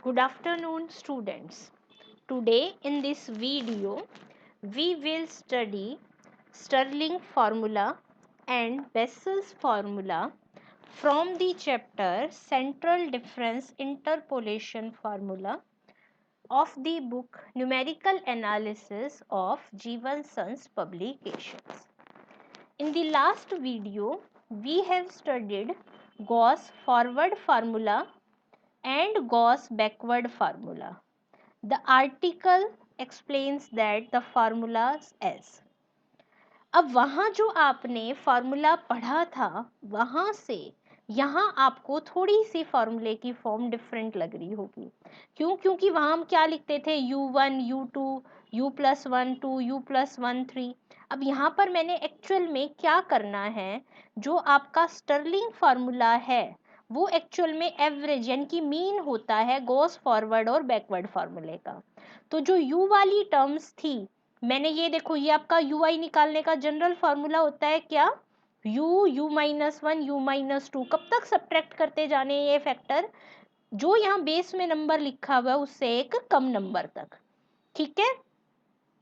Good afternoon, students. Today in this video, we will study Stirling formula and Bessel's formula from the chapter Central Difference Interpolation Formula of the book Numerical Analysis of Jeevan Sons Publications. In the last video, we have studied Gauss forward formula and Gauss backward formula. The article explains that the formulas as. अब वहाँ जो आपने formula पढ़ा था वहाँ से यहाँ आपको थोड़ी सी फॉर्मूले की फॉर्म डिफरेंट लग रही होगी. क्यों? क्योंकि वहाँ हम क्या लिखते थे u1 u2 u+1 2 u+1 3. अब यहाँ पर मैंने एक्चुअल में क्या करना है, जो आपका स्टर्लिंग फार्मूला है वो एक्चुअल में एवरेज यानी कि मीन होता है गॉस फॉरवर्ड और बैकवर्ड फार्मूले का. तो जो u वाली टर्म्स थी, मैंने ये देखो, ये आपका u i निकालने का जनरल फार्मूला होता है क्या, u u-1 u-2. कब तक सब्ट्रैक्ट करते जाने ये फैक्टर, जो यहाँ बेस में नंबर लिखा हुआ है उससे एक कम नंबर तक. ठीक है,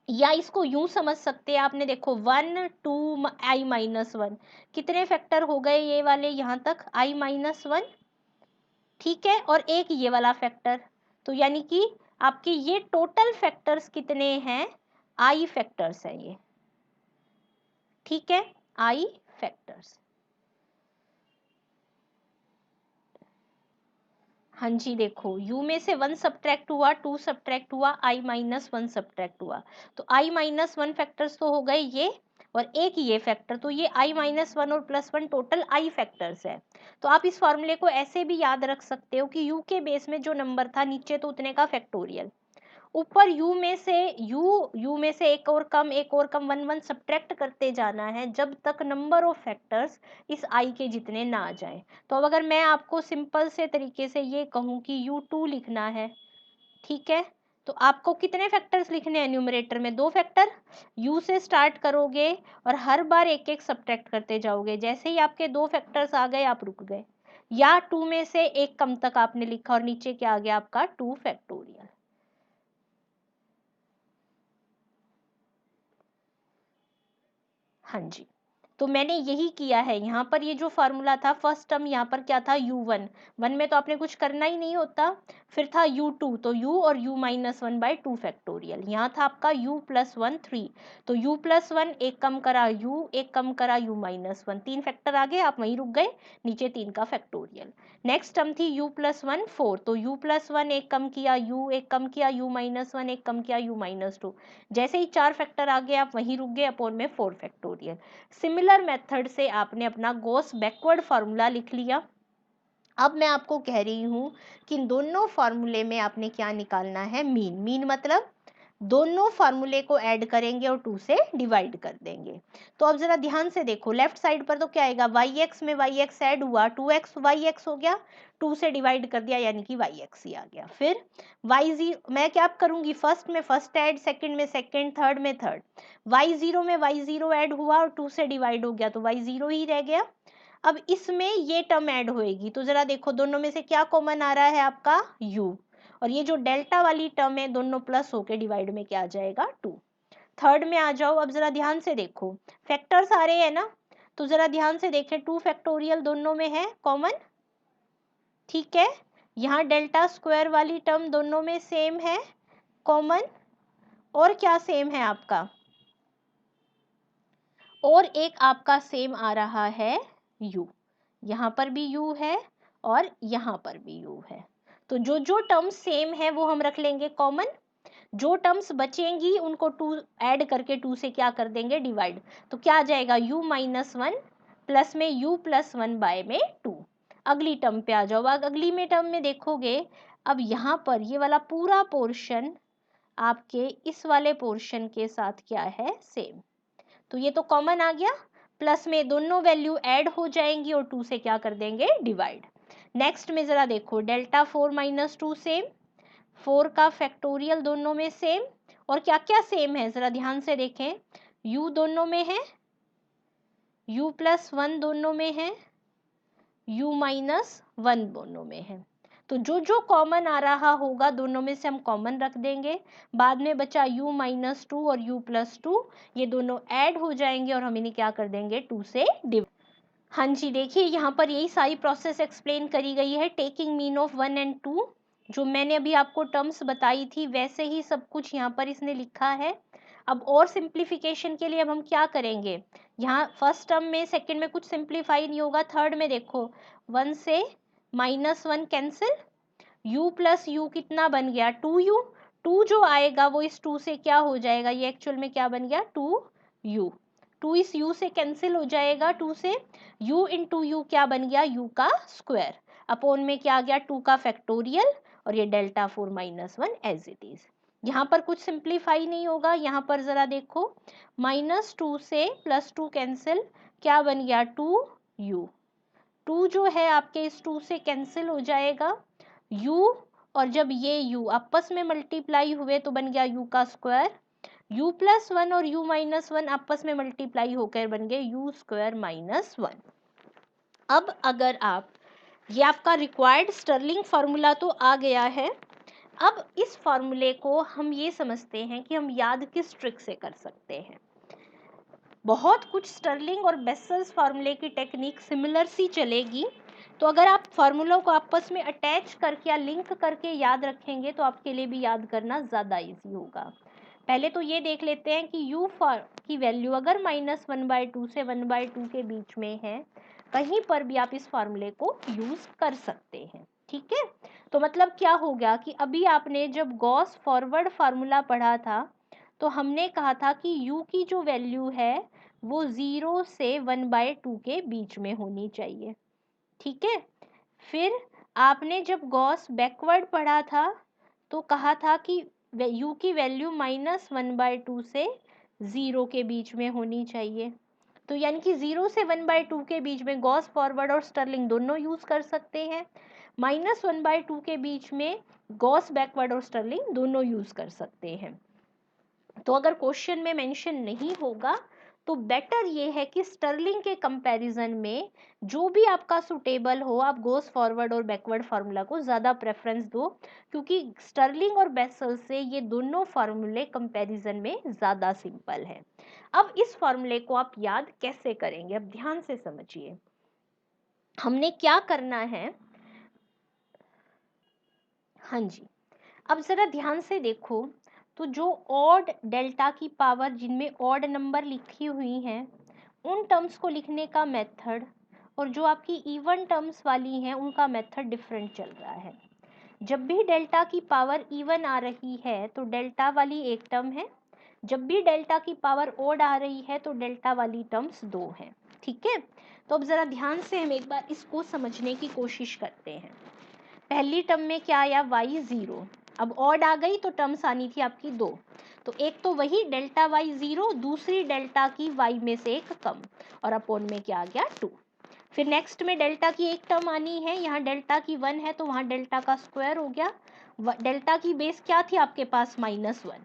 या इसको यूं समझ सकते हैं आपने, देखो 1 2 i-1 कितने फैक्टर हो गए ये वाले यहाँ तक i-1. ठीक है, और एक ये वाला फैक्टर, तो यानी कि आपके ये टोटल फैक्टर्स कितने हैं, आई फैक्टर्स है ये. ठीक है, आई फैक्टर्स. हाँ जी, देखो u में से 1 सब्ट्रैक्ट हुआ, 2 सब्ट्रैक्ट हुआ, i-1 सब्ट्रैक्ट हुआ, तो i-1 फैक्टर्स तो हो गए ये, और एक ये फैक्टर, तो ये i-1 और +1 टोटल i फैक्टर्स है. तो आप इस फॉर्मूले को ऐसे भी याद रख सकते हो कि u के बेस में जो नंबर था नीचे तो उतने का फैक्टोरियल, ऊपर u में से एक और कम 1 1 सब्ट्रैक्ट करते जाना है जब तक नंबर ऑफ फैक्टर्स इस i के जितने ना आ जाए. तो अब अगर मैं आपको सिंपल से तरीके से ये कहूँ कि u2 लिखना है, ठीक है, तो आपको कितने फैक्टर्स लिखने हैं, न्यूमरेटर में 2 फैक्टर, u से स्टार्ट करोगे और हर बार एक एक सब्ट्रैक्ट करते जाओगे. जैसे ही आपके 2 फैक्टर्स आ गए आप रुक गए, या 2 में से एक कम तक आपने लिखा और नीचे क्या आ गया आपका 2 फैक्टोरियल. हाँ जी, तो मैंने यही किया है. यहाँ पर ये जो फार्मूला था, फर्स्ट टर्म यहाँ पर क्या था u1, 1 में तो आपने कुछ करना ही नहीं होता, फिर था u2, तो u और u-1/2 फैक्टोरियल. यहाँ था आपका u+1 3, तो u+1 एक कम करा u, एक कम करा u-1, 3 फैक्टर आ गए, आप वहीं रुक गए, नीचे 3 का फैक्टोरियल. नेक्स्ट टर्म थी u+1 4, तो u+1 एक कम किया, u एक कम किया, u-1 एक कम किया, u-2. जैसे ही 4 फैक्टर आ गए आप वहीं रुक गए, अपॉन में 4 फैक्टोरियल. सिमिलर मेथड से आपने अपना गॉस बैकवर्ड फार्मूला लिख लिया. अब मैं आपको कह रही हूं कि इन दोनों फार्मूले में आपने क्या निकालना है, मीन. मीन मतलब दोनों फार्मूले को ऐड करेंगे और 2 से डिवाइड कर देंगे. तो अब जरा ध्यान से देखो, लेफ्ट साइड पर तो क्या आएगा, yx में yx ऐड हुआ, 2x yx हो गया, 2 से डिवाइड कर दिया यानी कि yx ही आ गया. फिर y0 मैं क्या करूंगी, फर्स्ट में फर्स्ट ऐड, सेकंड में सेकंड, थर्ड में थर्ड. y0 में y0 ऐड हुआ और 2 से डिवाइड हो गया तो y0 ही रह गया. अब इसमें ये टर्म ऐड होएगी, तो जरा देखो दोनों में से क्या कॉमन आ रहा है आपका u, और ये जो डेल्टा वाली टर्म है दोनों प्लस होके डिवाइड में क्या आ जाएगा 2. थर्ड में आ जाओ, अब जरा ध्यान से देखो, फैक्टर्स आ रहे हैं ना, तो जरा ध्यान से देखें, 2 फैक्टोरियल दोनों में है कॉमन. ठीक है, यहाँ डेल्टा स्क्वायर वाली टर्म दोनों में सेम है कॉमन, और क्या सेम है आपका, और एक आपका सेम आ रहा है u. यहाँ पर भी u है और यहाँ पर भी u है, तो जो जो टर्म सेम है वो हम रख लेंगे कॉमन, जो टर्म्स बचेंगी उनको 2 ऐड करके 2 से क्या कर देंगे डिवाइड, तो क्या आ जाएगा u-1 प्लस में u+1/2. अगली टर्म पे आ जाओ, अगली में टर्म में देखोगे, अब यहाँ पर ये वाला पूरा पोर्शन आपके इस वाले पोर्शन के साथ क्या है सेम, तो ये तो कॉमन आ गया, प्लस में दोनों वैल्यू ऐड हो जाएंगी और 2 से क्या कर देंगे डिवाइड. नेक्स्ट में जरा देखो, डेल्टा 4 - 2 सेम, 4 का फैक्टोरियल दोनों में सेम, और क्या क्या सेम है जरा ध्यान से देखें, u दोनों में है, u+1 दोनों में है, u-1 दोनों में है. तो जो जो कॉमन आ रहा होगा दोनों में से हम कॉमन रख देंगे, बाद में बचा u माइनस 2 और u प्लस 2, ये दोनों ऐड हो जाएंगे और हम इन्हें क्या कर देंगे 2 से डिवाइड। हाँ जी, देखिए यहाँ पर यही सारी प्रोसेस एक्सप्लेन करी गई है, टेकिंग मीन ऑफ 1 एंड 2, जो मैंने अभी आपको टर्म्स बताई थी वैसे ही सब कुछ यहाँ पर इसने लिखा है। अब और सिंप्लीफिकेशन के लिए अब हम क्या करेंगे, यहाँ फर्स्ट टर्म में सेकंड में कुछ सिंप्लीफाई नहीं होगा, थर्ड में देखो 1 से -1 कैंसिल, u प्लस यू कितना बन गया 2u, 2 जो आएगा वो इस 2 से क्या हो जाएगा, ये एक्चुअल में क्या बन गया 2u, 2 इस u से कैंसिल हो जाएगा, 2 से u इंटू यू क्या बन गया u का स्क्वायर, अपॉन में क्या आ गया 2 का फैक्टोरियल, और ये delta 4 minus 1 as it is. यहाँ पर कुछ सिंप्लीफाई नहीं होगा, यहाँ पर जरा देखो -2 से +2 कैंसिल, क्या बन गया 2u, 2 जो है आपके इस 2 से कैंसिल हो जाएगा, u और जब ये u आपस में मल्टीप्लाई हुए तो बन गया u का स्क्वायर, u प्लस 1 और u माइनस 1 आपस में मल्टीप्लाई होकर बन गए u स्क्वायर माइनस 1। अब अगर आप, ये आपका रिक्वायर्ड स्टर्लिंग फार्मूला तो आ गया है, अब इस फार्मूले को हम ये समझते हैं कि हम याद किस ट्रिक से कर सकते हैं। बहुत कुछ स्टर्लिंग और बेसल्स फार्मूले की टेक्निक सिमिलर सी चलेगी, तो अगर आप फार्मूलों को आपस में अटैच करके या लिंक करके याद रखेंगे तो आपके लिए भी याद करना ज़्यादा इजी होगा। पहले तो ये देख लेते हैं कि u की वैल्यू अगर -1/2 से 1/2 के बीच में है, कहीं पर भी आप इस फार्मूले को यूज़ कर सकते हैं, ठीक है। तो मतलब क्या हो गया कि अभी आपने जब गॉस फॉरवर्ड फार्मूला पढ़ा था तो हमने कहा था कि u की जो वैल्यू है वो 0 से 1/2 के बीच में होनी चाहिए, ठीक है। फिर आपने जब गॉस बैकवर्ड पढ़ा था तो कहा था कि u की वैल्यू -1/2 से 0 के बीच में होनी चाहिए, तो यानी कि 0 से 1/2 के बीच में गॉस फॉरवर्ड और स्टर्लिंग दोनों यूज़ कर सकते हैं, -1/2 के बीच में गॉस बैकवर्ड और स्टर्लिंग दोनों यूज़ कर सकते हैं। तो अगर क्वेश्चन में मेंशन नहीं होगा तो बेटर ये है कि स्टर्लिंग के कंपैरिजन में जो भी आपका सुटेबल हो आप गोस फॉरवर्ड और बैकवर्ड फार्मूला को ज़्यादा प्रेफरेंस दो, क्योंकि स्टर्लिंग और बेसल से ये दोनों फार्मूले कंपैरिजन में ज़्यादा सिंपल है। अब इस फार्मूले को आप याद कैसे करेंगे, अब ध्यान से समझिए हमने क्या करना है। हाँ जी, अब ज़रा ध्यान से देखो, तो जो ऑड डेल्टा की पावर जिनमें ऑड नंबर लिखी हुई हैं उन टर्म्स को लिखने का मेथड और जो आपकी इवन टर्म्स वाली हैं उनका मेथड डिफरेंट चल रहा है। जब भी डेल्टा की पावर इवन आ रही है तो डेल्टा वाली एक टर्म है, जब भी डेल्टा की पावर ऑड आ रही है तो डेल्टा वाली टर्म्स दो हैं, ठीक है। तो अब ज़रा ध्यान से हम एक बार इसको समझने की कोशिश करते हैं। पहली टर्म में क्या आया y0, अब ऑड आ गई तो टर्म्स आनी थी आपकी दो, तो एक तो वही डेल्टा y0, दूसरी डेल्टा की y में से एक कम, और अपॉन में क्या आ गया 2। फिर नेक्स्ट में डेल्टा की एक टर्म आनी है, यहाँ डेल्टा की 1 है तो वहाँ डेल्टा का स्क्वायर हो गया, डेल्टा की बेस क्या थी आपके पास -1,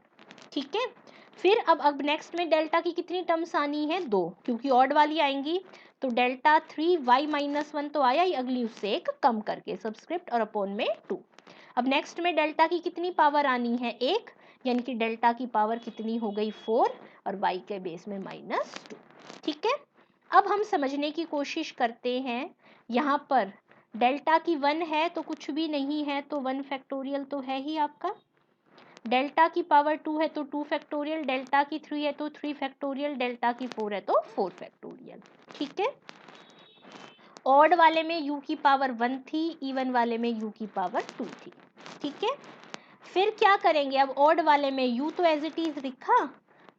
ठीक है। फिर अब नेक्स्ट में डेल्टा की कितनी टर्म्स आनी है, दो, क्योंकि ऑड वाली आएंगी, तो डेल्टा 3y-1 तो आया ही, अगली उससे एक कम करके सबस्क्रिप्ट और अपॉन में 2। अब नेक्स्ट में डेल्टा की कितनी पावर आनी है, एक, यानी कि डेल्टा की पावर कितनी हो गई 4 और y के बेस में -2, ठीक है। अब हम समझने की कोशिश करते हैं, यहाँ पर डेल्टा की 1 है तो कुछ भी नहीं है, तो 1 फैक्टोरियल तो है ही आपका, डेल्टा की पावर 2 है तो 2 फैक्टोरियल, डेल्टा की 3 है तो 3 फैक्टोरियल, डेल्टा की 4 है तो 4 फैक्टोरियल, ठीक है। ऑड वाले में u की पावर 1 थी, इवन वाले में u की पावर 2 थी, ठीक है। फिर क्या करेंगे, अब ऑड वाले में u तो एज इट इज लिखा,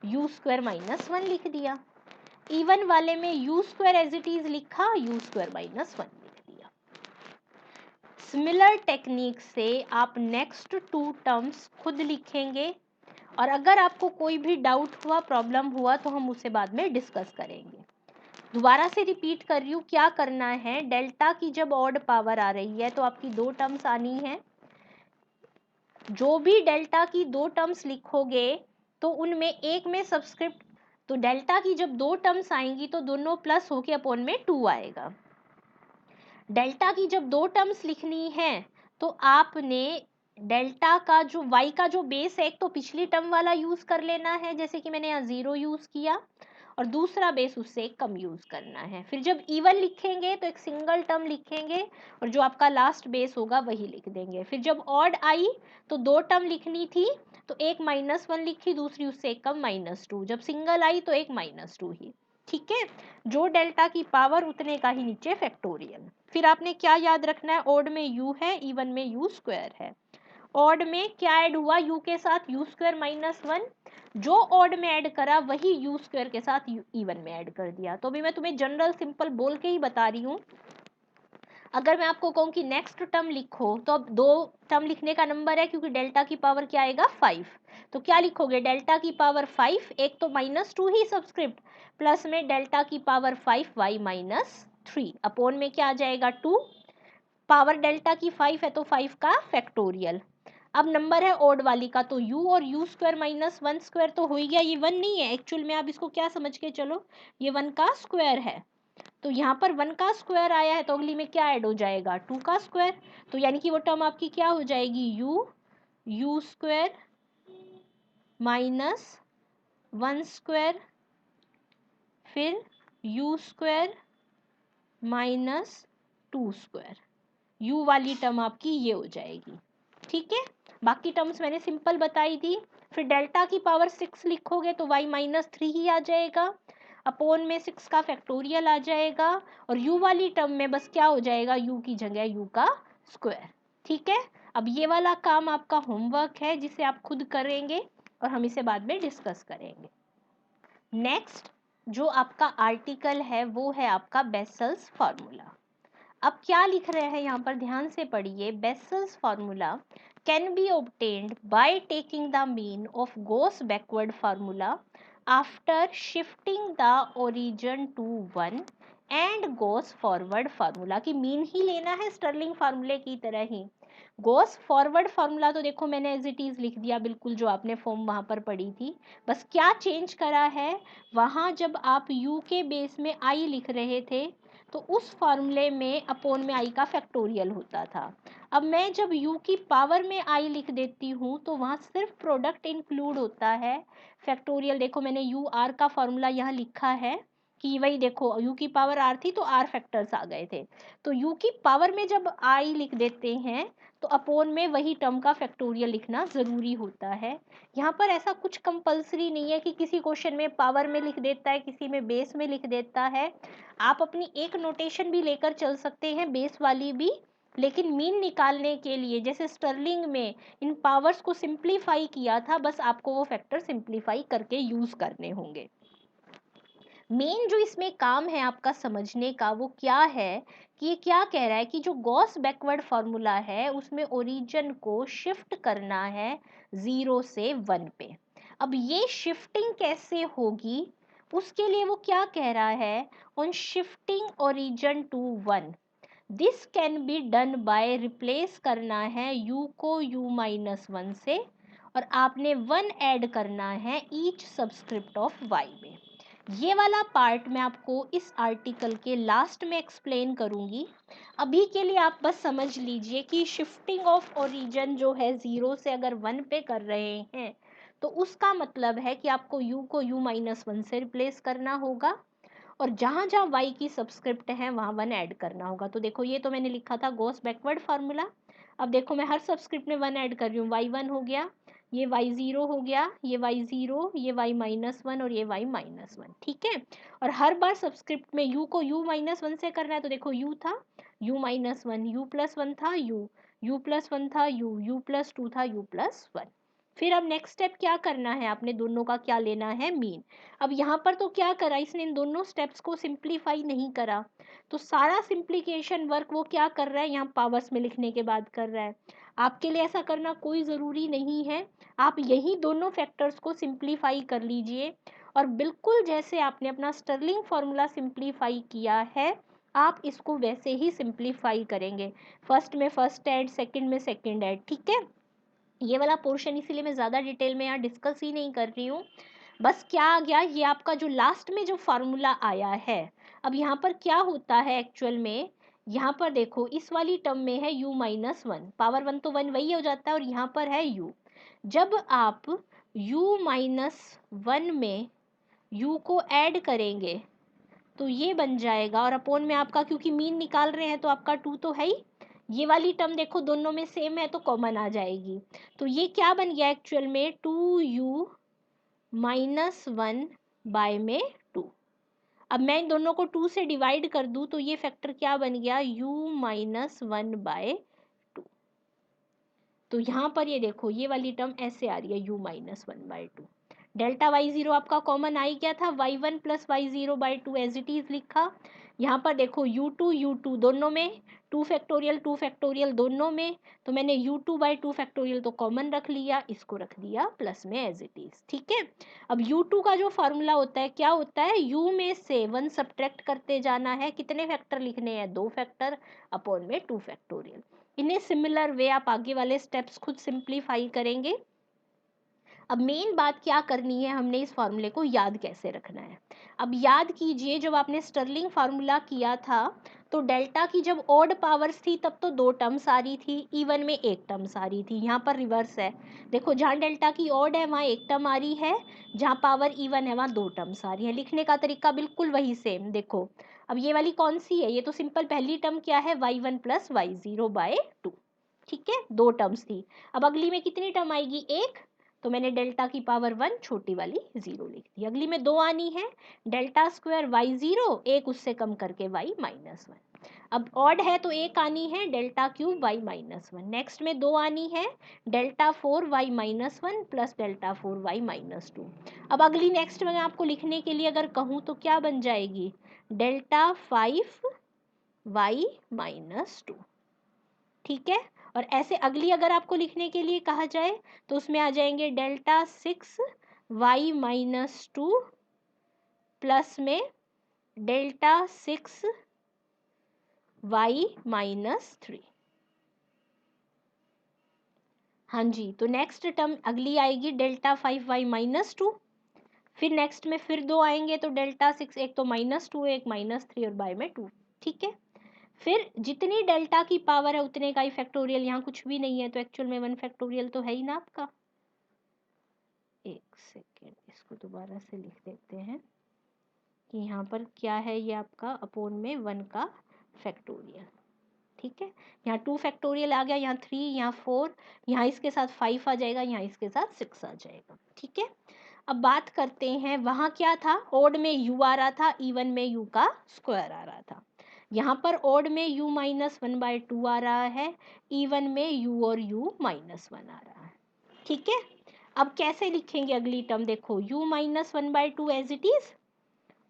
u स्क्वायर -1 लिख दिया, इवन वाले में u square as it is लिखा, u स्क्वायर -1 लिख दिया। सिमिलर टेक्निक से आप नेक्स्ट 2 टर्म्स खुद लिखेंगे, और अगर आपको कोई भी डाउट हुआ, प्रॉब्लम हुआ तो हम उसे बाद में डिस्कस करेंगे। दोबारा से रिपीट कर रही हूँ, क्या करना है, डेल्टा की जब ऑड पावर आ रही है तो आपकी 2 टर्म्स आनी है, जो भी डेल्टा की 2 टर्म्स लिखोगे तो उनमें एक में सबस्क्रिप्ट, तो डेल्टा की जब 2 टर्म्स आएंगी तो दोनों प्लस होके अपॉन में 2 आएगा। डेल्टा की जब 2 टर्म्स लिखनी है तो आपने डेल्टा का जो y का जो बेस है, एक तो पिछली टर्म वाला यूज कर लेना है, जैसे कि मैंने यहाँ 0 यूज किया, और दूसरा बेस उससे कम यूज करना है। फिर जब इवन लिखेंगे तो एक सिंगल टर्म लिखेंगे और जो आपका लास्ट बेस होगा वही लिख देंगे। फिर जब ऑड आई तो 2 टर्म लिखनी थी, तो एक -1 लिखी, दूसरी उससे एक कम -2। जब सिंगल आई तो एक -2 ही। ठीक है, जो डेल्टा की पावर उतने का ही नीचे फैक्टोरियल। फिर आपने क्या याद रखना है, ऑड में u है, इवन में u स्क्वायर है। ऑड में क्या ऐड हुआ, u के साथ u स्क्वायर -1, जो ऑड में ऐड करा वही u स्क्वायर के साथ इवन में ऐड कर दिया। तो अभी मैं तुम्हें जनरल सिंपल बोल के ही बता रही हूँ। अगर मैं आपको कहूँ कि नेक्स्ट टर्म लिखो, तो अब 2 टर्म लिखने का नंबर है, क्योंकि डेल्टा की पावर क्या आएगा 5। तो क्या लिखोगे, डेल्टा की पावर 5, एक तो -2 ही सब्सक्रिप्ट, प्लस में डेल्टा की पावर 5 y -3, अपोन में क्या आ जाएगा 2, पावर डेल्टा की 5 है तो 5 का फैक्टोरियल। अब नंबर है ओड वाली का, तो u और u स्क्वायर -1 स्क्वायर तो हो ही गया, ये 1 नहीं है एक्चुअल में, आप इसको क्या समझ के चलो, ये 1 का स्क्वायर है। तो यहाँ पर 1 का स्क्वायर आया है, तो अगली में क्या ऐड हो जाएगा 2 का स्क्वायर। तो यानी कि वो टर्म आपकी क्या हो जाएगी, u स्क्वायर -1 स्क्वायर, फिर u स्क्वायर -2 स्क्वायर, u वाली टर्म आपकी ये हो जाएगी। ठीक है, बाकी टर्म्स मैंने सिंपल बताई थी। फिर डेल्टा की पावर 6 लिखोगे तो y -3 ही आ जाएगा, अपोन में 6 का फैक्टोरियल आ जाएगा, और u वाली टर्म में बस क्या हो जाएगा, u की जगह u का स्क्वायर। ठीक है, अब ये वाला काम आपका होमवर्क है, जिसे आप खुद करेंगे और हम इसे बाद में डिस्कस करेंगे। नेक्स्ट जो आपका आर्टिकल है वो है आपका बेसल्स फॉर्मूला। अब क्या लिख रहे हैं यहाँ पर, ध्यान से पढ़िए। Bessel's formula can be obtained by taking the mean of Gauss backward formula after shifting the origin to 1 and Gauss forward formula. की मीन ही लेना है स्टर्लिंग फार्मूले की तरह ही। गॉस फॉरवर्ड फार्मूला तो देखो मैंने एज इट इज लिख दिया, बिल्कुल जो आपने फॉर्म वहां पर पढ़ी थी। बस क्या चेंज करा है, वहां जब आप u के बेस में i लिख रहे थे तो उस फॉर्मूले में अपोन में i का फैक्टोरियल होता था। अब मैं जब u की पावर में i लिख देती हूँ तो वहाँ सिर्फ प्रोडक्ट इंक्लूड होता है, फैक्टोरियल देखो मैंने u r का फॉर्मूला यहाँ लिखा है कि वही देखो u की पावर r थी तो r फैक्टर्स आ गए थे। तो u की पावर में जब i लिख देते हैं तो अपोन में वही टर्म का फैक्टोरियल लिखना ज़रूरी होता है। यहाँ पर ऐसा कुछ कंपलसरी नहीं है कि किसी क्वेश्चन में पावर में लिख देता है, किसी में बेस में लिख देता है। आप अपनी एक नोटेशन भी लेकर चल सकते हैं, बेस वाली भी, लेकिन मीन निकालने के लिए जैसे स्टर्लिंग में इन पावर्स को सिंप्लीफाई किया था, बस आपको वो फैक्टर सिंप्लीफाई करके यूज करने होंगे। मेन जो इसमें काम है आपका समझने का वो क्या है कि ये क्या कह रहा है कि जो गॉस बैकवर्ड फॉर्मूला है उसमें ओरिजिन को शिफ्ट करना है 0 से 1 पे। अब ये शिफ्टिंग कैसे होगी, उसके लिए वो क्या कह रहा है, on shifting origin to 1 this can be done by replace करना है u को u -1 से, और आपने 1 ऐड करना है ईच सब्सक्रिप्ट ऑफ y में। ये वाला पार्ट मैं आपको इस आर्टिकल के लास्ट में एक्सप्लेन करूंगी। अभी के लिए आप बस समझ लीजिए कि शिफ्टिंग ऑफ ओरिजिन जो है 0 से अगर 1 पे कर रहे हैं तो उसका मतलब है कि आपको u को u -1 से रिप्लेस करना होगा, और जहां जहां y की सब्सक्रिप्ट है वहां 1 ऐड करना होगा। तो देखो ये तो मैंने लिखा था गॉस बैकवर्ड फार्मूला। अब देखो मैं हर सब्सक्रिप्ट में 1 ऐड कर रही हूँ, y1 हो गया, ये y0 हो गया, ये y0, ये y -1 और ये y -1। ठीक है, और हर बार सब्सक्रिप्ट में u को u -1 से करना है। तो देखो u था u -1, u+1 था u+1 था u+2 था u+1। फिर अब नेक्स्ट स्टेप क्या करना है, आपने दोनों का क्या लेना है, मीन। अब यहाँ पर तो क्या करा, इसने इन दोनों स्टेप्स को सिंप्लीफाई नहीं करा, तो सारा सिंप्लीकेशन वर्क वो क्या कर रहा है, यहाँ पावर्स में लिखने के बाद कर रहा है। आपके लिए ऐसा करना कोई ज़रूरी नहीं है, आप यही दोनों फैक्टर्स को सिंप्लीफाई कर लीजिए, और बिल्कुल जैसे आपने अपना स्टर्लिंग फार्मूला सिंप्लीफाई किया है आप इसको वैसे ही सिंप्लीफाई करेंगे। फर्स्ट में फर्स्ट ऐड, सेकंड में सेकंड ऐड। ठीक है, ये वाला पोर्शन इसीलिए मैं ज़्यादा डिटेल में यहाँ डिस्कस ही नहीं कर रही हूँ। बस क्या आ गया, ये आपका जो लास्ट में जो फार्मूला आया है। अब यहाँ पर क्या होता है एक्चुअल में, यहाँ पर देखो इस वाली टर्म में है u minus one, power one तो वन वही हो जाता है, और यहाँ पर है u। जब आप u माइनस वन में u को ऐड करेंगे तो ये बन जाएगा, और अपोन में आपका क्योंकि मीन निकाल रहे हैं तो आपका 2 तो है ही, ये वाली टर्म देखो दोनों में सेम है तो कॉमन आ जाएगी। तो ये क्या बन गया एक्चुअल में 2u माइनस वन बाय में 2। अब मैं इन दोनों को 2 से डिवाइड कर दूं तो ये फैक्टर क्या बन गया u माइनस वन बाय 2। तो यहाँ पर ये देखो ये वाली टर्म ऐसे आ रही है u minus one by 2। Delta Y zero आपका कॉमन आ ही गया था, Y one plus Y zero by two as it is लिखा। यहाँ पर देखो यू टू दोनों में, टू फैक्टोरियल दोनों में, तो मैंने you two by two factorial तो कॉमन रख लिया, इसको रख दिया प्लस में एज इट इज। ठीक है, अब यू टू का जो फॉर्मूला होता है क्या होता है, यू में से वन सब्ट्रैक्ट करते जाना है, कितने फैक्टर लिखने हैं, 2 फैक्टर अपॉन में 2 फैक्टोरियल। इन्हें सिमिलर वे आप आगे वाले स्टेप्स खुद सिंप्लीफाई करेंगे। अब मेन बात क्या करनी है, हमने इस फॉर्मूले को याद कैसे रखना है। अब याद कीजिए जब आपने स्टर्लिंग फार्मूला किया था तो डेल्टा की जब ऑड पावर्स थी तब तो 2 टर्म्स आ रही थी, इवन में 1 टर्म्स आ रही थी। यहाँ पर रिवर्स है, देखो जहाँ डेल्टा की ऑड है वहाँ 1 टर्म आ रही है, जहाँ पावर इवन है वहाँ 2 टर्म्स आ रही है। लिखने का तरीका बिल्कुल वही सेम। देखो अब ये वाली कौन सी है, ये तो सिंपल पहली टर्म क्या है, Y one plus Y zero by two. ठीक है, 2 टर्म्स थी। अब अगली में कितनी टर्म आएगी, 1, तो मैंने डेल्टा की पावर 1 छोटी वाली 0 लिख दी। अगली में 2 आनी है, डेल्टा स्क्वायर वाई जीरो, एक उससे कम करके वाई माइनस वन। अब ऑड है तो 1 आनी है, delta cube y minus one. Next में 2 आनी है, delta four y minus one plus delta four y minus two. अब अगली नेक्स्ट में आपको लिखने के लिए अगर कहूँ तो क्या बन जाएगी, delta five Y minus two. ठीक है, और ऐसे अगली अगर आपको लिखने के लिए कहा जाए तो उसमें आ जाएंगे delta six Y minus two plus में delta six Y minus three. हाँ जी, तो नेक्स्ट टर्म अगली आएगी delta five Y minus two, फिर नेक्स्ट में फिर 2 आएंगे तो डेल्टा सिक्स, एक तो माइनस टू एक माइनस थ्री और बाय में 2। ठीक है, फिर जितनी डेल्टा की पावर है उतने का ही फैक्टोरियल, यहाँ कुछ भी नहीं है तो एक्चुअल में 1 फैक्टोरियल तो है ही ना आपका। एक सेकेंड, इसको दोबारा से लिख देते हैं कि यहाँ पर क्या है, ये आपका अपोन में 1 का फैक्टोरियल। ठीक है, यहाँ 2 फैक्टोरियल आ गया, यहाँ 3, यहाँ 4, यहाँ इसके साथ 5 आ जाएगा, यहाँ इसके साथ 6 आ जाएगा। ठीक है, अब बात करते हैं वहाँ क्या था, ओड में u आ रहा था, इवन में u का स्क्वायर आ रहा था। यहाँ पर ओड में u minus one by two आ रहा है, इवन में u और u माइनस वन आ रहा है। ठीक है, अब कैसे लिखेंगे अगली टर्म, देखो u minus one by two as it is,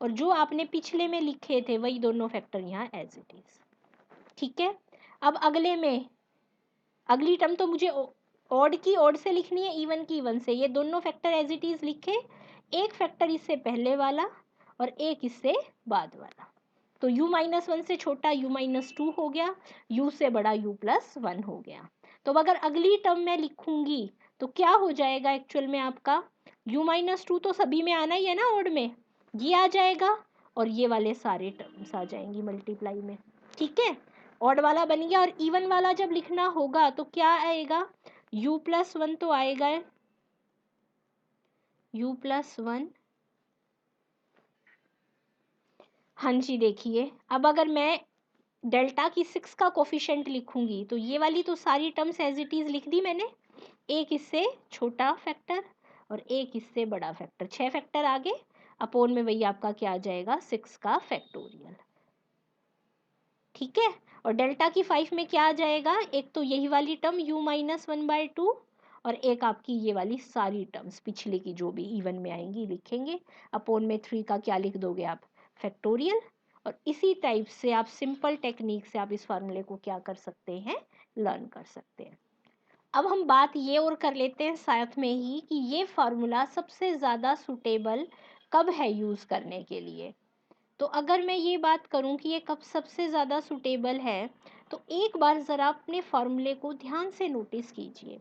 और जो आपने पिछले में लिखे थे वही दोनों फैक्टर यहाँ एज इट इज। ठीक है, अब अगले में अगली टर्म तो मुझे ऑड की ऑड से लिखनी है, इवन की इवन से, ये दोनों फैक्टर एज इट इज लिखे, एक फैक्टर इससे पहले वाला और एक इससे बाद वाला। तो u माइनस वन से छोटा u माइनस टू हो गया, u से बड़ा u प्लस वन हो गया। तो अगर अगली टर्म में लिखूंगी तो क्या हो जाएगा एक्चुअल में आपका, u माइनस टू तो सभी में आना ही है ना ऑड में, ये आ जाएगा और ये वाले सारे टर्म्स आ जाएंगी मल्टीप्लाई में। ठीक है, ऑड वाला बन गया, और इवन वाला जब लिखना होगा तो क्या आएगा, u प्लस वन तो आएगा, u प्लस वन। हाँ जी, देखिए अब अगर मैं डेल्टा की 6 का कोफिशिएंट लिखूंगी तो ये वाली तो सारी टर्म्स एज इट इज लिख दी मैंने, एक इससे छोटा फैक्टर और एक इससे बड़ा फैक्टर, 6 फैक्टर आगे, अपोन में वही आपका क्या आ जाएगा, 6 का फैक्टोरियल। ठीक है, और डेल्टा की 5 में क्या आ जाएगा, एक तो यही वाली term u minus one by to, और एक आपकी ये वाली सारी टर्म्स पिछले की जो भी इवन में आएंगी लिखेंगे, अपोन में 3 का क्या लिख दोगे आप, फैक्टोरियल। और इसी टाइप से आप सिंपल टेक्निक से आप इस फार्मूले को क्या कर सकते हैं, लर्न कर सकते हैं। अब हम बात ये और कर लेते हैं साथ में ही कि ये फार्मूला सबसे ज़्यादा सूटेबल कब है यूज़ करने के लिए। तो अगर मैं ये बात करूं कि ये कब सबसे ज़्यादा सूटेबल है, तो एक बार ज़रा अपने फार्मूले को ध्यान से नोटिस कीजिए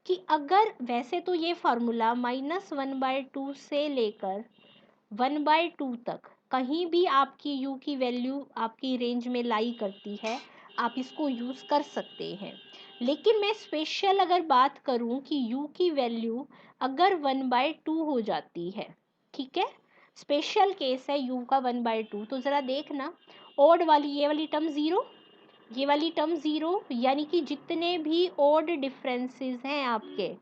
कि अगर वैसे तो ये formula minus one by to से लेकर वन बाय टू तक कहीं भी आपकी u की वैल्यू आपकी रेंज में लाई करती है, आप इसको यूज़ कर सकते हैं। लेकिन मैं स्पेशल अगर बात करूं कि u की वैल्यू अगर 1/2 हो जाती है, ठीक है, स्पेशल केस है u का 1/2, तो ज़रा देखना ऑड वाली ये वाली टर्म ज़ीरो, ये वाली टर्म ज़ीरो, यानी कि जितने भी ऑड डिफरेंसेस हैं आपके,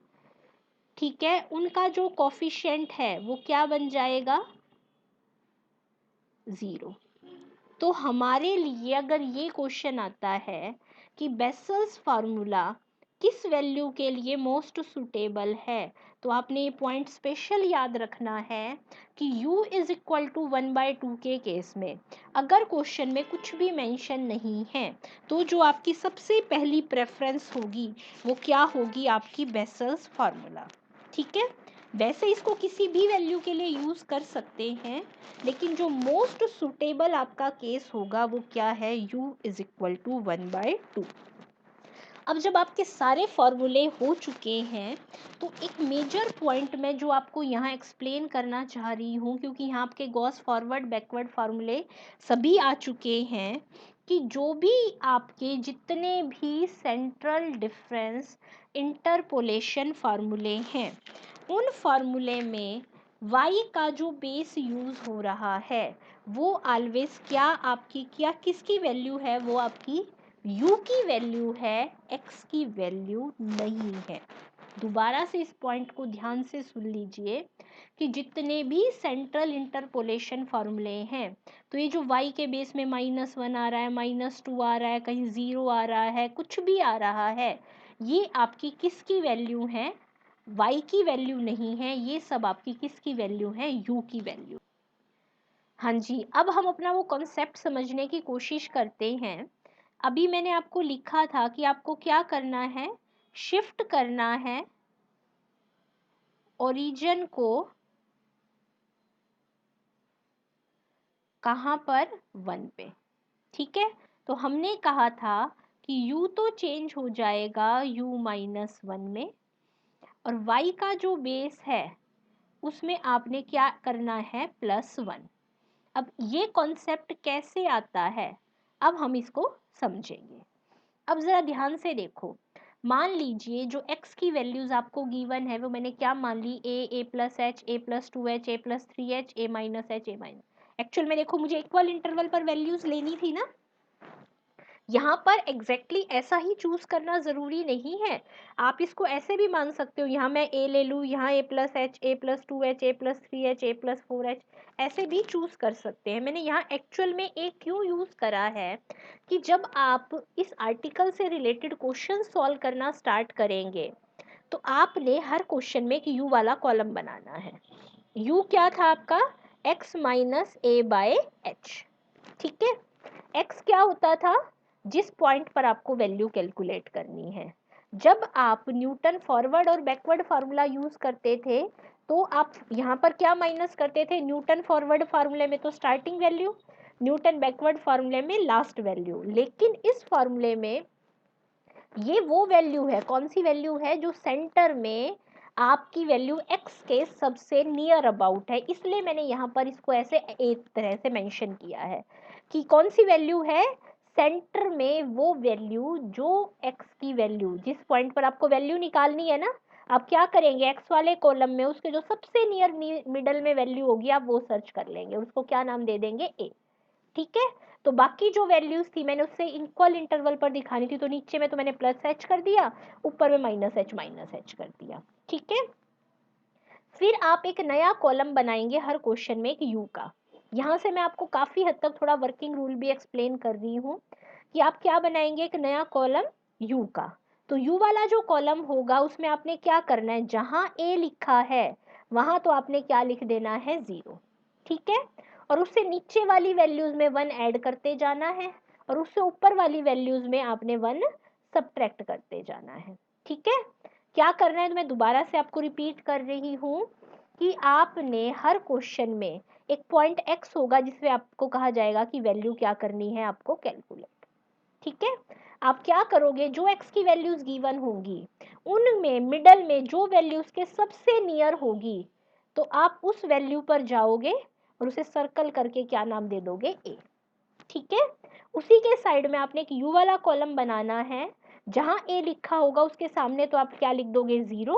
ठीक है, उनका जो कोफिशिएंट है वो क्या बन जाएगा, ज़ीरो। तो हमारे लिए अगर ये क्वेश्चन आता है कि बेसल्स फार्मूला किस वैल्यू के लिए मोस्ट सुटेबल है, तो आपने ये पॉइंट स्पेशल याद रखना है कि u इज इक्वल टू 1/2 के केस में अगर क्वेश्चन में कुछ भी मेंशन नहीं है, तो जो आपकी सबसे पहली प्रेफरेंस होगी वो क्या होगी, आपकी बेसल्स फार्मूला। ठीक है, वैसे इसको किसी भी वैल्यू के लिए यूज़ कर सकते हैं, लेकिन जो मोस्ट सुटेबल आपका केस होगा वो क्या है, u इज इक्वल टू 1/2। अब जब आपके सारे फॉर्मूले हो चुके हैं, तो एक मेजर पॉइंट मैं जो आपको यहाँ एक्सप्लेन करना चाह रही हूँ, क्योंकि यहाँ आपके गॉस फॉरवर्ड बैकवर्ड फार्मूले सभी आ चुके हैं, कि जो भी आपके जितने भी सेंट्रल डिफरेंस इंटरपोलेशन फार्मूले हैं, उन फार्मूले में y का जो बेस यूज़ हो रहा है वो ऑलवेज क्या आपकी क्या किसकी वैल्यू है, वो आपकी u की वैल्यू है, x की वैल्यू नहीं है। दोबारा से इस पॉइंट को ध्यान से सुन लीजिए कि जितने भी सेंट्रल इंटरपोलेशन फार्मूले हैं, तो ये जो y के बेस में -1 आ रहा है, -2 आ रहा है, कहीं 0 आ रहा है, कुछ भी आ रहा है, ये आपकी किसकी वैल्यू है, y की वैल्यू नहीं है, ये सब आपकी किसकी वैल्यू है, u की वैल्यू। हाँ जी, अब हम अपना वो कॉन्सेप्ट समझने की कोशिश करते हैं। अभी मैंने आपको लिखा था कि आपको क्या करना है, शिफ्ट करना है ओरिजिन को कहाँ पर, 1 पे। ठीक है, तो हमने कहा था कि u तो चेंज हो जाएगा u-1 में, और y का जो बेस है उसमें आपने क्या करना है, +1। अब ये कॉन्सेप्ट कैसे आता है, अब हम इसको समझेंगे। अब ज़रा ध्यान से देखो, मान लीजिए जो x की वैल्यूज़ आपको गिवन है वो मैंने क्या मान ली, a+h, a+2h, a+3h, a-h, a-। Actual में देखो मुझे इक्वल इंटरवल पर वैल्यूज़ लेनी थी ना, यहाँ पर एग्जैक्टली ऐसा ही चूज करना जरूरी नहीं है, आप इसको ऐसे भी मान सकते हो, यहाँ मैं a ले लूँ, यहाँ a+h, a+2h, a+3h, a+4h, ऐसे भी चूज कर सकते हैं। मैंने यहाँ एक्चुअल में a क्यों यूज करा है कि जब आप इस आर्टिकल से रिलेटेड क्वेश्चन सॉल्व करना स्टार्ट करेंगे, तो आपने हर क्वेश्चन में एक u वाला कॉलम बनाना है। u क्या था आपका, x माइनस a/h। ठीक है, x क्या होता था, जिस पॉइंट पर आपको वैल्यू कैलकुलेट करनी है। जब आप न्यूटन फॉरवर्ड और बैकवर्ड फार्मूला यूज करते थे, तो आप यहाँ पर क्या माइनस करते थे, न्यूटन फॉरवर्ड फार्मूले में तो स्टार्टिंग वैल्यू, न्यूटन बैकवर्ड फार्मूले में लास्ट वैल्यू। लेकिन इस फार्मूले में ये वो वैल्यू है, कौन सी वैल्यू है, जो सेंटर में आपकी वैल्यू x के सबसे नियर अबाउट है, इसलिए मैंने यहाँ पर इसको ऐसे एक तरह से मेंशन किया है कि कौन सी वैल्यू है, सेंटर में वो वैल्यू जो x की वैल्यू, जिस पॉइंट पर आपको वैल्यू निकालनी है ना, आप क्या करेंगे, x वाले कॉलम में उसके जो सबसे नियर मिडल में वैल्यू होगी आप वो सर्च कर लेंगे, उसको क्या नाम दे देंगे, a। ठीक है, तो बाकी जो वैल्यूज थी मैंने उससे इक्वल इंटरवल पर दिखानी थी, तो नीचे में तो मैंने +h कर दिया, ऊपर में -h कर दिया। ठीक है, फिर आप एक नया कॉलम बनाएंगे हर क्वेश्चन में एक u का। यहाँ से मैं आपको काफी हद तक थोड़ा वर्किंग रूल भी एक्सप्लेन कर रही हूँ कि आप क्या बनाएंगे, एक नया कॉलम u का। तो u वाला जो कॉलम होगा उसमें आपने क्या करना है, जहां a लिखा है वहां तो आपने क्या लिख देना है, 0। ठीक है, और उससे नीचे वाली वैल्यूज में 1 ऐड करते जाना है, और उससे ऊपर वाली वैल्यूज में आपने 1 सब्ट्रैक्ट करते जाना है। ठीक है, क्या करना है, तो मैं दोबारा से आपको रिपीट कर रही हूँ कि आपने हर क्वेश्चन में एक पॉइंट x होगा जिसमें आपको कहा जाएगा कि वैल्यू क्या करनी है, आपको कैलकुलेट। ठीक है, आप क्या करोगे, जो x की वैल्यूज गिवन होंगी उनमें मिडल में जो वैल्यूज के सबसे नियर होगी, तो आप उस वैल्यू पर जाओगे और उसे सर्कल करके क्या नाम दे दोगे, ए। ठीक है, उसी के साइड में आपने एक यू वाला कॉलम बनाना है, जहां ए लिखा होगा उसके सामने तो आप क्या लिख दोगे, 0,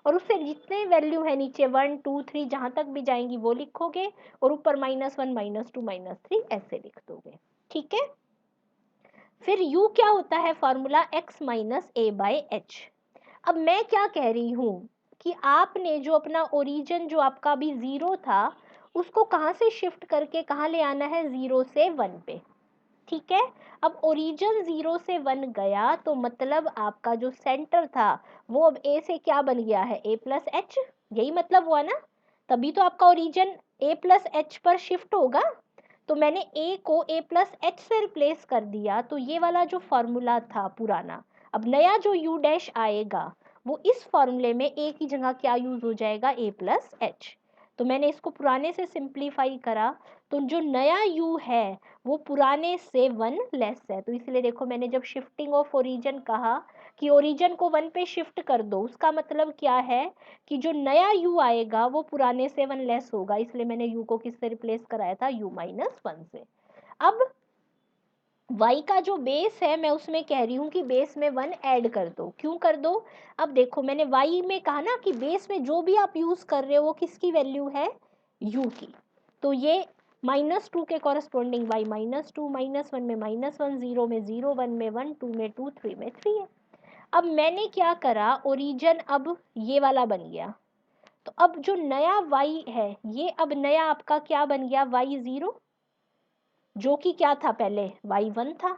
और उससे जितने वैल्यू है नीचे 1 2 3 जहां तक भी जाएंगी वो लिखोगे, और ऊपर -1 -2 -3 ऐसे लिख दोगे। ठीक है, फिर u क्या होता है, formula x minus A by H. अब मैं क्या कह रही हूं कि आपने जो अपना ओरिजिन जो आपका भी 0 था, उसको कहां से शिफ्ट करके कहां ले आना है, 0 से 1 पे। ठीक है, अब ओरिजिन 0 से 1 गया तो मतलब आपका जो सेंटर था वो अब a से क्या बन गया है, a प्लस एच, यही मतलब हुआ ना, तभी तो आपका ओरिजिन a प्लस एच पर शिफ्ट होगा। तो मैंने a को a प्लस एच से रिप्लेस कर दिया, तो ये वाला जो फॉर्मूला था पुराना, अब नया जो u डैश आएगा वो इस फॉर्मूले में a की जगह क्या यूज हो जाएगा, a प्लस एच। तो मैंने इसको पुराने से सिंप्लीफाई करा, तो जो नया u है वो पुराने से 1 लेस है। तो इसलिए देखो मैंने जब शिफ्टिंग ऑफ ओरिजिन कहा कि ओरिजिन को 1 पे शिफ्ट कर दो, उसका मतलब क्या है कि जो नया u आएगा वो पुराने से 1 लेस होगा, इसलिए मैंने u को किससे रिप्लेस कराया था, u माइनस 1 से। अब y का जो बेस है मैं उसमें कह रही हूँ कि बेस में 1 ऐड कर दो। क्यों कर दो, अब देखो मैंने y में कहा ना कि बेस में जो भी आप यूज कर रहे हो वो किसकी वैल्यू है, u की। तो ये -2 के कॉरेस्पॉन्डिंग y -2, -1 में -1, 0 में 0, 1 में 1, 2 में 2, 3 में 3 है। अब मैंने क्या करा, ओरिजिन अब ये वाला बन गया, तो अब जो नया y है ये अब नया आपका क्या बन गया, y0, जो कि क्या था पहले, y1 था।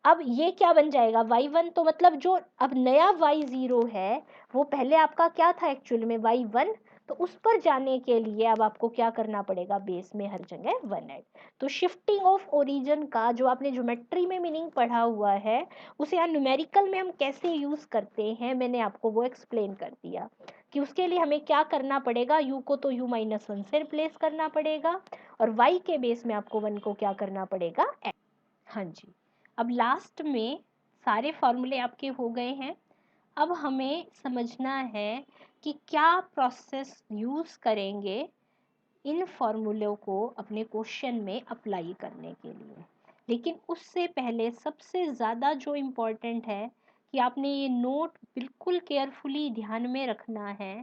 अब ये क्या बन जाएगा, y1, तो मतलब जो अब नया y0 है वो पहले आपका क्या था एक्चुअल में, y1। तो उस पर जाने के लिए अब आपको क्या करना पड़ेगा, बेस में हर जगह 1 ऐड। तो शिफ्टिंग ऑफ ओरिजिन का जो आपने ज्योमेट्री में मीनिंग पढ़ा हुआ है, उसे यहाँ न्यूमेरिकल में हम कैसे यूज करते हैं, मैंने आपको वो एक्सप्लेन कर दिया कि उसके लिए हमें क्या करना पड़ेगा, u को तो u माइनस 1 से रिप्लेस करना पड़ेगा, और y के बेस में आपको 1 को क्या करना पड़ेगा, ऐड। हाँ जी, अब लास्ट में सारे फॉर्मूले आपके हो गए हैं। अब हमें समझना है कि क्या प्रोसेस यूज़ करेंगे इन फॉर्मूलों को अपने क्वेश्चन में अप्लाई करने के लिए। लेकिन उससे पहले सबसे ज़्यादा जो इम्पोर्टेंट है कि आपने ये नोट बिल्कुल केयरफुली ध्यान में रखना है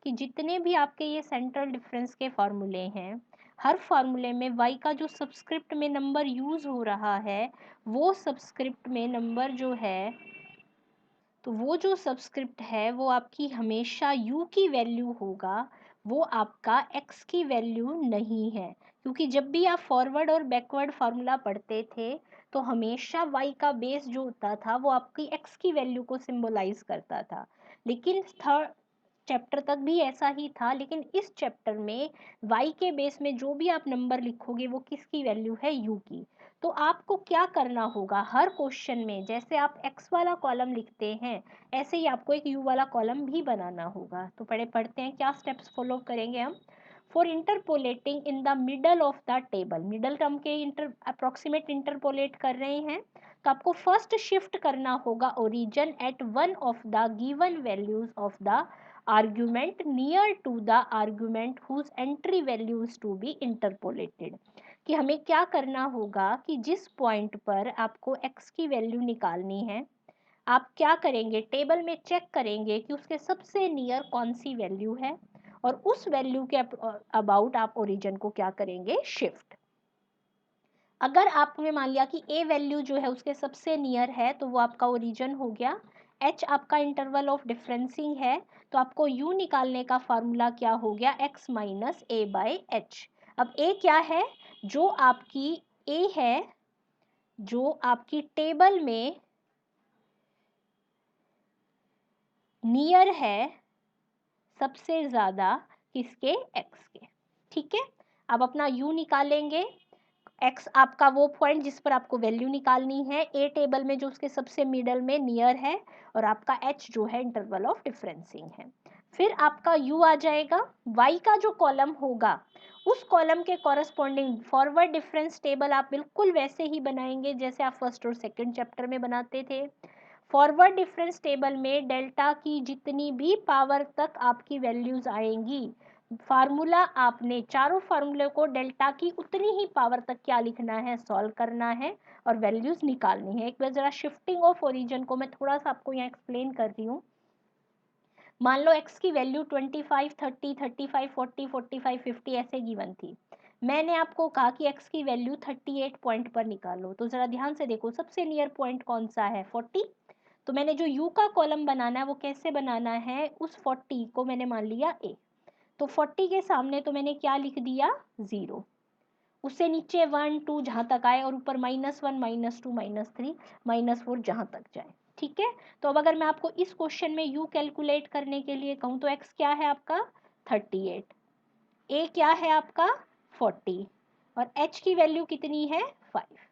कि जितने भी आपके ये सेंट्रल डिफरेंस के फॉर्मूले हैं, हर फॉर्मूले में y का जो सबस्क्रिप्ट में नंबर यूज़ हो रहा है, वो सबस्क्रिप्ट में नंबर जो है, तो वो जो सबस्क्रिप्ट है वो आपकी हमेशा u की वैल्यू होगा, वो आपका x की वैल्यू नहीं है। क्योंकि जब भी आप फॉरवर्ड और बैकवर्ड फार्मूला पढ़ते थे तो हमेशा y का बेस जो होता था वो आपकी x की वैल्यू को सिंबलाइज करता था। लेकिन थर्ड चैप्टर तक भी ऐसा ही था, लेकिन इस चैप्टर में y के बेस में जो भी आप नंबर लिखोगे वो किसकी वैल्यू है, u की। तो आपको क्या करना होगा, हर क्वेश्चन में जैसे आप x वाला कॉलम लिखते हैं ऐसे ही आपको एक u वाला कॉलम भी बनाना होगा। तो पढ़ते हैं क्या स्टेप्स फॉलो करेंगे हम। For interpolating in the middle of the table, middle term के अप्रोक्सीमेट इंटरपोलेट कर रहे हैं, तो आपको फर्स्ट शिफ्ट करना होगा origin at one of the given values of the argument near to the argument whose entry value is to be interpolated। कि हमें क्या करना होगा कि जिस पॉइंट पर आपको x की वैल्यू निकालनी है, आप क्या करेंगे, टेबल में चेक करेंगे कि उसके सबसे नियर कौन सी वैल्यू है, और उस वैल्यू के अबाउट आप ओरिजिन को क्या करेंगे, शिफ्ट। अगर आपने मान लिया कि a वैल्यू जो है उसके सबसे नियर है तो वो आपका ओरिजिन हो गया, h आपका इंटरवल ऑफ डिफरेंसिंग है, तो आपको u निकालने का फार्मूला क्या हो गया, x minus A by H. अब a क्या है, जो आपकी a है, जो आपकी टेबल में नियर है सबसे ज़्यादा किसके, x के। ठीक है, अब अपना u निकालेंगे, x आपका वो पॉइंट जिस पर आपको वैल्यू निकालनी है, a टेबल में जो उसके सबसे मिडल में नियर है, और आपका h जो है इंटरवल ऑफ डिफरेंसिंग है। फिर आपका u आ जाएगा, y का जो कॉलम होगा उस कॉलम के कॉरेस्पॉन्डिंग फॉरवर्ड डिफरेंस टेबल आप बिल्कुल वैसे ही बनाएंगे जैसे आप फर्स्ट और सेकंड चैप्टर में बनाते थे। फॉरवर्ड डिफरेंस टेबल में डेल्टा की जितनी भी पावर तक आपकी वैल्यूज आएंगी, फार्मूला आपने चारों फार्मूले को डेल्टा की उतनी ही पावर तक क्या लिखना है, सॉल्व करना है और वैल्यूज निकालनी है। एक बार जरा शिफ्टिंग ऑफ ओरिजिन को मैं थोड़ा सा आपको यहाँ एक्सप्लेन कर रही हूँ। मान लो x की वैल्यू 25, 30, 35, 40, 45, 50 ऐसे गिवन थी। मैंने आपको कहा कि x की वैल्यू 38 पॉइंट पर निकालो, तो जरा ध्यान से देखो सबसे नियर पॉइंट कौन सा है, 40। तो मैंने जो u का कॉलम बनाना है वो कैसे बनाना है, उस 40 को मैंने मान लिया a, तो 40 के सामने तो मैंने क्या लिख दिया, 0। उससे नीचे 1 2 जहाँ तक आए और ऊपर -1 -2 -3 -4 जहाँ तक जाए, ठीक है। तो अब अगर मैं आपको इस क्वेश्चन में u कैलकुलेट करने के लिए कहूँ तो x क्या है आपका 38, a क्या है आपका 40 और h की वैल्यू कितनी है 5।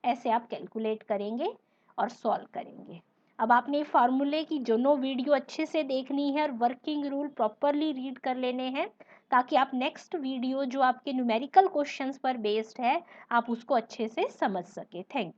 ऐसे आप कैलकुलेट करेंगे और सॉल्व करेंगे। अब आपने फार्मूले की दोनों वीडियो अच्छे से देखनी है और वर्किंग रूल प्रॉपरली रीड कर लेने हैं, ताकि आप नेक्स्ट वीडियो जो आपके न्यूमेरिकल क्वेश्चंस पर बेस्ड है आप उसको अच्छे से समझ सके। Thank you.